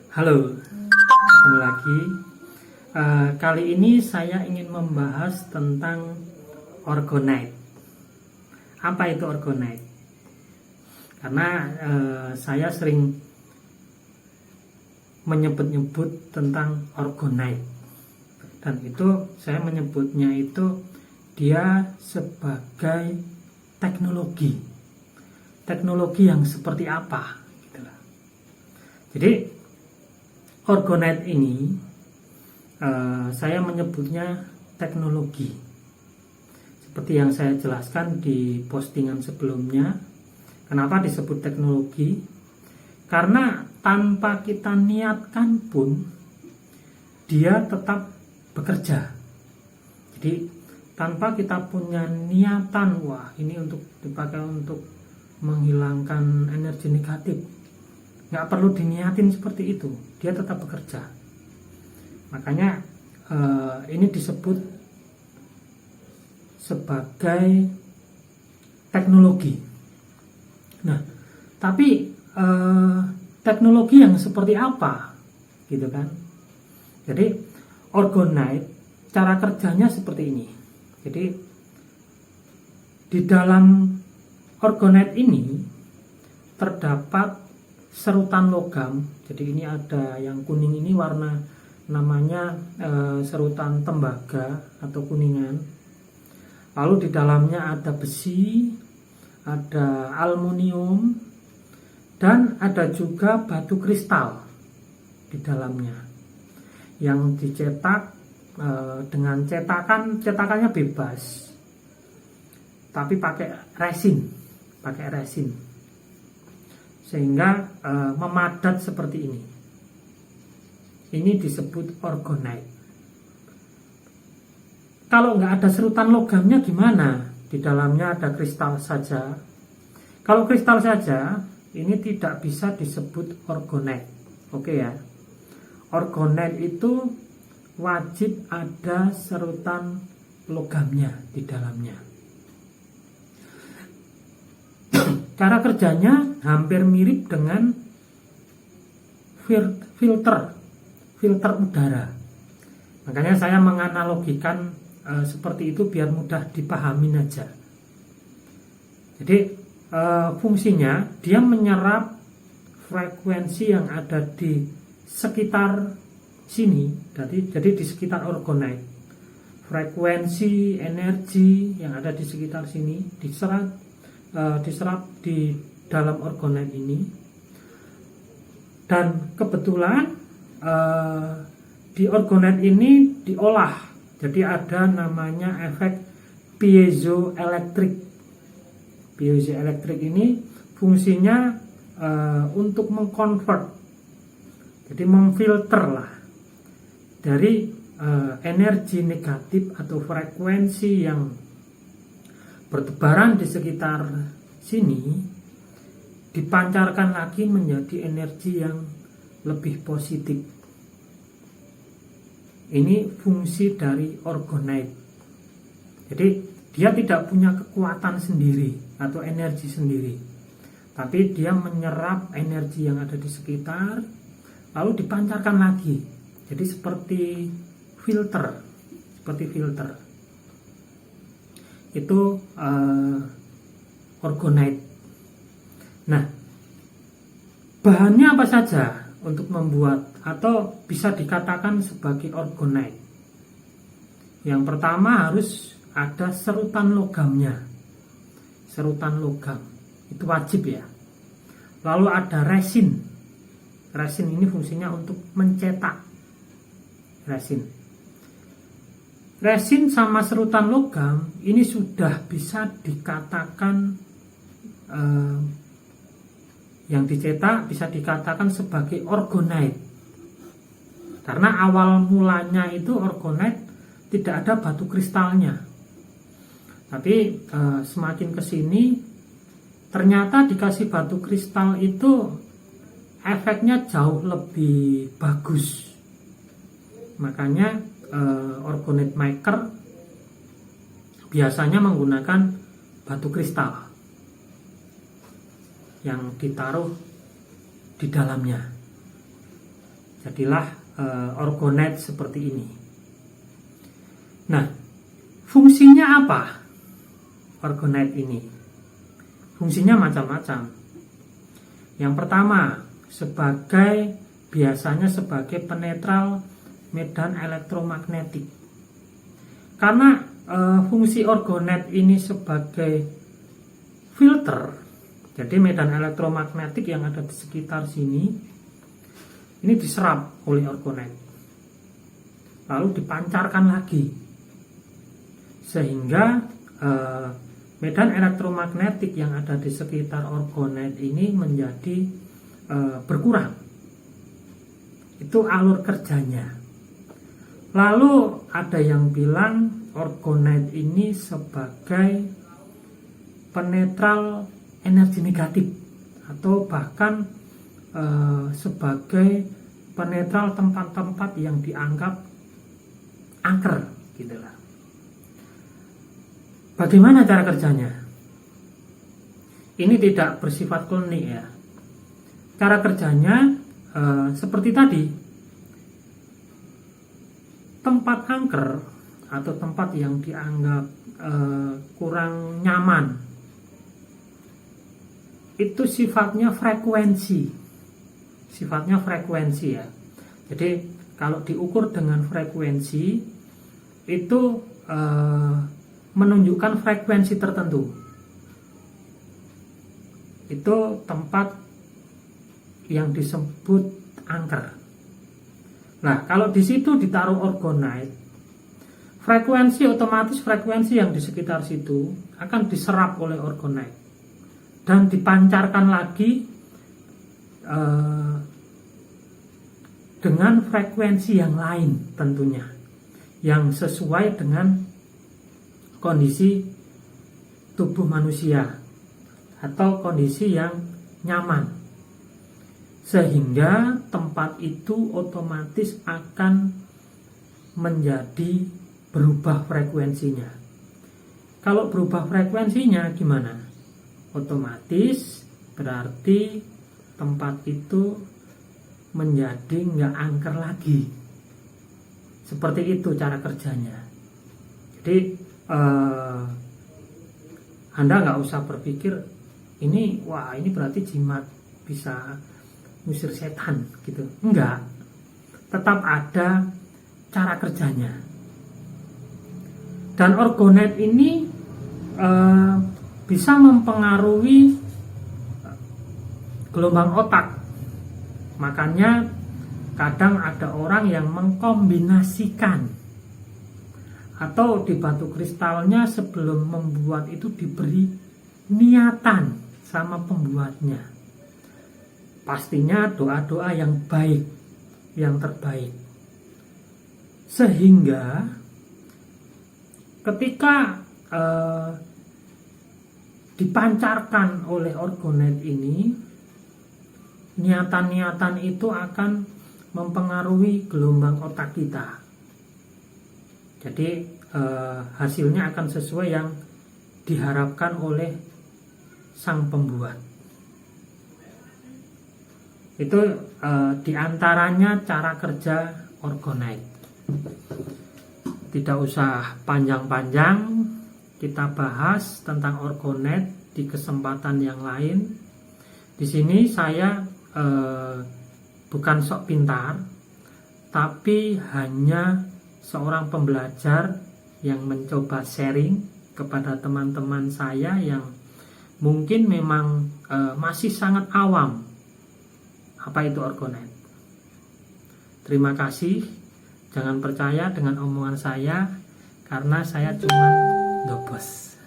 Halo, ketemu lagi. Kali ini saya ingin membahas tentang orgonite. Apa itu orgonite? Karena saya sering menyebut-nyebut tentang orgonite, dan itu saya menyebutnya itu dia sebagai teknologi yang seperti apa, gitu lah. Jadi orgonite ini saya menyebutnya teknologi, seperti yang saya jelaskan di postingan sebelumnya. Kenapa disebut teknologi? Karena tanpa kita niatkan pun dia tetap bekerja. Jadi tanpa kita punya niatan, wah ini untuk dipakai untuk menghilangkan energi negatif, nggak perlu diniatin seperti itu, dia tetap bekerja. Makanya ini disebut sebagai teknologi. Nah, tapi teknologi yang seperti apa, gitu kan? Jadi orgonite cara kerjanya seperti ini. Jadi di dalam orgonite ini terdapat serutan logam. Jadi ini ada yang kuning ini warna namanya serutan tembaga atau kuningan. Lalu di dalamnya ada besi, ada aluminium, dan ada juga batu kristal di dalamnya yang dicetak dengan cetakannya bebas, tapi pakai resin, sehingga memadat seperti ini. Ini disebut orgonite. Kalau nggak ada serutan logamnya gimana? Di dalamnya ada kristal saja. Kalau kristal saja, ini tidak bisa disebut orgonite. Oke ya. Orgonite itu wajib ada serutan logamnya di dalamnya. Cara kerjanya hampir mirip dengan filter udara. Makanya saya menganalogikan seperti itu biar mudah dipahami aja. Jadi fungsinya dia menyerap frekuensi yang ada di sekitar sini. Jadi di sekitar orgonite, frekuensi energi yang ada di sekitar sini diserap di dalam orgonite ini. Dan kebetulan di orgonite ini diolah, jadi ada namanya efek piezoelektrik. Piezoelektrik ini fungsinya untuk mengkonvert, jadi memfilter lah dari energi negatif atau frekuensi yang bertebaran di sekitar sini, dipancarkan lagi menjadi energi yang lebih positif. Ini fungsi dari orgonite. Jadi dia tidak punya kekuatan sendiri atau energi sendiri, tapi dia menyerap energi yang ada di sekitar lalu dipancarkan lagi. Jadi seperti filter. Itu orgonite. Nah, bahannya apa saja untuk membuat atau bisa dikatakan sebagai orgonite? Yang pertama harus ada serutan logamnya. Serutan logam itu wajib ya. Lalu ada resin. Resin ini fungsinya untuk mencetak resin sama serutan logam ini sudah bisa dikatakan yang dicetak bisa dikatakan sebagai orgonite. Karena awal mulanya itu orgonite tidak ada batu kristalnya. Tapi semakin kesini ternyata dikasih batu kristal itu efeknya jauh lebih bagus. Makanya orgonite maker biasanya menggunakan batu kristal yang ditaruh di dalamnya. Jadilah orgonet seperti ini. Nah, fungsinya apa orgonet ini? Fungsinya macam-macam. Yang pertama, biasanya sebagai penetral medan elektromagnetik. Karena fungsi orgonet ini sebagai filter, jadi medan elektromagnetik yang ada di sekitar sini ini diserap oleh orgonet, lalu dipancarkan lagi, sehingga medan elektromagnetik yang ada di sekitar orgonet ini menjadi berkurang. Itu alur kerjanya. Lalu ada yang bilang orgonet ini sebagai penetral energi negatif, atau bahkan sebagai penetral tempat-tempat yang dianggap angker, gitulah. Bagaimana cara kerjanya? Ini tidak bersifat klinik ya. Cara kerjanya seperti tadi. Tempat angker atau tempat yang dianggap kurang nyaman, itu sifatnya frekuensi ya. Jadi kalau diukur dengan frekuensi itu menunjukkan frekuensi tertentu. Itu tempat yang disebut angker. Nah, kalau di situ ditaruh orgonite, otomatis frekuensi yang di sekitar situ akan diserap oleh orgonite dan dipancarkan lagi dengan frekuensi yang lain tentunya, yang sesuai dengan kondisi tubuh manusia atau kondisi yang nyaman, sehingga tempat itu otomatis akan menjadi berubah frekuensinya. Kalau berubah frekuensinya gimana? Otomatis berarti tempat itu menjadi nggak angker lagi. Seperti itu cara kerjanya. Jadi Anda nggak usah berpikir ini berarti jimat bisa ngusir setan gitu. Enggak. Tetap ada cara kerjanya. Dan orgonet ini bisa mempengaruhi gelombang otak. Makanya kadang ada orang yang mengkombinasikan, atau di batu kristalnya sebelum membuat itu diberi niatan sama pembuatnya. Pastinya doa-doa yang baik, yang terbaik. Sehingga ketika dipancarkan oleh orgonet ini, niatan-niatan itu akan mempengaruhi gelombang otak kita. Jadi hasilnya akan sesuai yang diharapkan oleh sang pembuat. Itu diantaranya cara kerja orgonite. Tidak usah panjang-panjang, kita bahas tentang orgonite di kesempatan yang lain. Di sini saya bukan sok pintar, tapi hanya seorang pembelajar yang mencoba sharing kepada teman-teman saya yang mungkin memang masih sangat awam apa itu orgonite. Terima kasih. Jangan percaya dengan omongan saya, karena saya cuma dobos.